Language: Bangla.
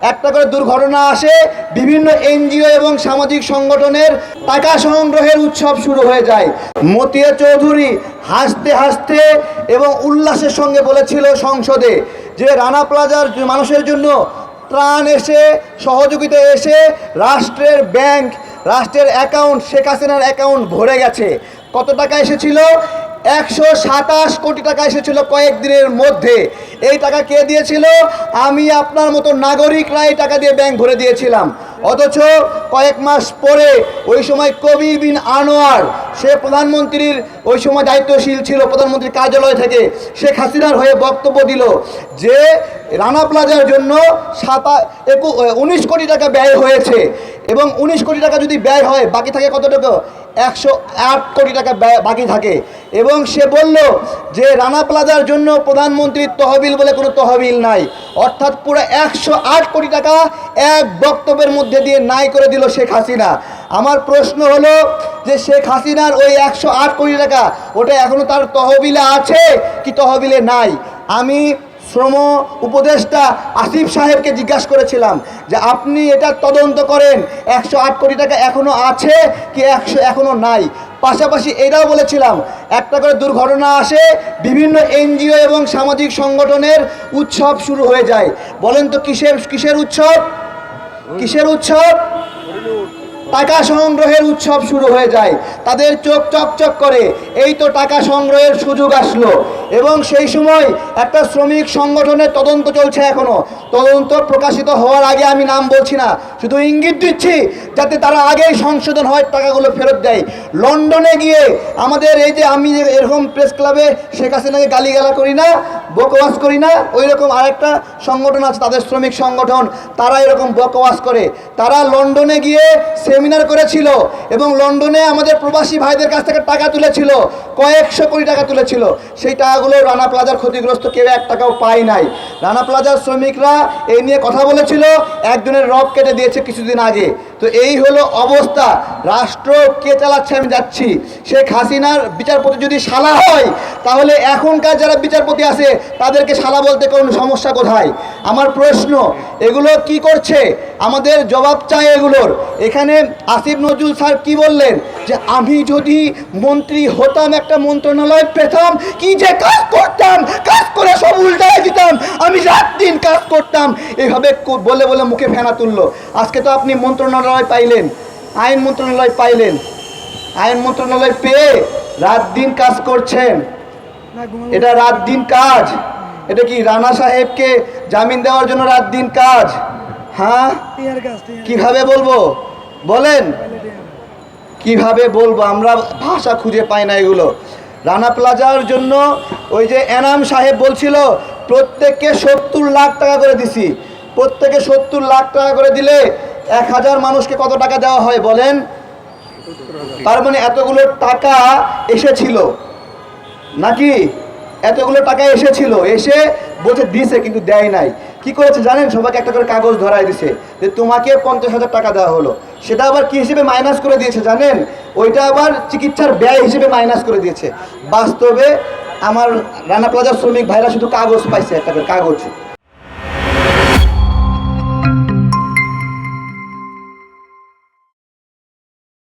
একটা করে দুর্ঘটনা আসে, বিভিন্ন এনজিও এবং সামাজিক সংগঠনের টাকা সংগ্রহের উৎসব শুরু হয়ে যায়। মতিয়া চৌধুরী হাসতে হাসতে এবং উল্লাসের সঙ্গে বলেছিল সংসদে যে রানা প্লাজার মানুষের জন্য ত্রাণ এসে, সহযোগিতা এসে রাষ্ট্রের ব্যাংক, রাষ্ট্রের অ্যাকাউন্ট, শেখ হাসিনার অ্যাকাউন্ট ভরে গেছে। কত টাকা এসেছিল? 127 কোটি টাকা এসেছিল কয়েকদিনের মধ্যে। এই টাকা কে দিয়েছিল? আমি আপনার মতো নাগরিকরা এই টাকা দিয়ে ব্যাংক ভরে দিয়েছিলাম। অথচ কয়েক মাস পরে ওই সময় কবির বিন আনোয়ার, সে প্রধানমন্ত্রীর ওই সময় দায়িত্বশীল ছিল প্রধানমন্ত্রীর কার্যালয় থেকে, শেখ হাসিনার হয়ে বক্তব্য দিল যে রানা প্লাজার জন্য 19 কোটি টাকা ব্যয় হয়েছে এবং 19 কোটি টাকা যদি ব্যয় হয় বাকি থাকে কত টাকা? 108 কোটি টাকা বাকি থাকে। এবং সে বলল যে রানা প্লাজার জন্য প্রধানমন্ত্রীর তহবিল বলে কোনো তহবিল নাই, অর্থাৎ পুরো 108 কোটি টাকা এক বক্তব্যের মধ্যে দিয়ে নাই করে দিল শেখ হাসিনা। আমার প্রশ্ন হলো যে শেখ হাসিনার ওই 108 কোটি টাকা ওটা এখনও তার তহবিলে আছে কি তহবিলে নাই? আমি শ্রম উপদেষ্টা আসিফ সাহেবকে জিজ্ঞাসা করেছিলাম যে আপনি এটা তদন্ত করেন, 108 কোটি টাকা এখনও আছে কি এখনও নাই। পাশাপাশি এটাও বলেছিলাম একটা করে দুর্ঘটনা আসে, বিভিন্ন এনজিও এবং সামাজিক সংগঠনের উৎসব শুরু হয়ে যায়। বলেন তো কিসের উৎসব? কিসের উৎসব? টাকা সংগ্রহের উৎসব শুরু হয়ে যায়। তাদের চোখ চকচক করে, এই তো টাকা সংগ্রহের সুযোগ আসলো। এবং সেই সময় একটা শ্রমিক সংগঠনের তদন্ত চলছে এখনো। তদন্ত প্রকাশিত হওয়ার আগে আমি নাম বলছি না, শুধু ইঙ্গিত দিচ্ছি যাতে তারা আগেই সংশোধন হয়, টাকাগুলো ফেরত দেয়। লন্ডনে গিয়ে আমাদের এই যে আমি এরকম প্রেস ক্লাবে শেখ হাসিনাকে গালিগালা করি না, বকওয়াস করি না, ওই রকম আরেকটা সংগঠন আছে তাদের শ্রমিক সংগঠন, তারা এরকম বকওয়াস করে। তারা লন্ডনে গিয়ে সেমিনার করেছিল এবং লন্ডনে আমাদের প্রবাসী ভাইদের কাছ থেকে টাকা তুলেছিল, কয়েকশো কোটি টাকা তুলেছিল। সেই টাকাগুলো রানা প্লাজার ক্ষতিগ্রস্ত কেউ 1 টাকাও পায় নাই। রানা প্লাজার শ্রমিকরা এই নিয়ে কথা বলেছিল, একজনের রব কেটে দিয়েছে কিছুদিন আগে। তো এই হলো অবস্থা। রাষ্ট্র কে চালাচ্ছে আমি যাচ্ছি। শেখ হাসিনার বিচারপতি যদি শালা হয় তাহলে এখনকার যারা বিচারপতি আছে তাদেরকে শালা বলতে কোনো সমস্যা কোথায়? আমার প্রশ্ন, এগুলো কি করছে? আমাদের জবাব চাই এগুলোর। এখানে আসিফ নজরুল স্যার কি বললেন যে আমি যদি মন্ত্রী হতাম, একটা মন্ত্রণালয় পেতাম, কি যে কাজ করতাম, কাজ করে সব উল্টায় দিতাম, আমি রাত দিন কাজ করতাম, এইভাবে বলে বলে মুখে ফেনা তুললো। আজকে তো আপনি মন্ত্রণালয় পাইলেন, আইন মন্ত্রণালয় পাইলেন, আইন মন্ত্রণালয় পেয়ে রাত দিন কাজ করছেন। এটা রাত দিন কাজ? এটা কি রানা সাহেবকে জামিন দেওয়ার জন্য রাত দিন কাজ? হ্যাঁ, কিভাবে বলবো বলেন? কিভাবে বলবো? আমরা ভাষা খুঁজে পাই না এগুলো। রানা প্লাজার জন্য ওই যে এনাম সাহেব বলছিল প্রত্যেককে 70 লাখ টাকা করে দিছি। প্রত্যেকে 70 লাখ টাকা করে দিলে 1000 মানুষকে কত টাকা দেওয়া হয় বলেন? তার মানে এতগুলো টাকা এসেছিল নাকি? এতগুলো টাকা এসেছিল, এসে বলছে দিছে কিন্তু দেয় নাই। কি করেছে জানেন? সবাইকে একটা করে কাগজ ধরায় দিছে যে তোমাকে 50,000 টাকা দেওয়া হলো। সেটা আবার কি হিসেবে মাইনাস করে দিয়েছে জানেন? ওইটা আবার চিকিৎসার ব্যয় হিসেবে মাইনাস করে দিয়েছে। বাস্তবে আমার রানা প্লাজার শ্রমিক ভাইরা শুধু কাগজ পাইছে, একটা করে কাগজ।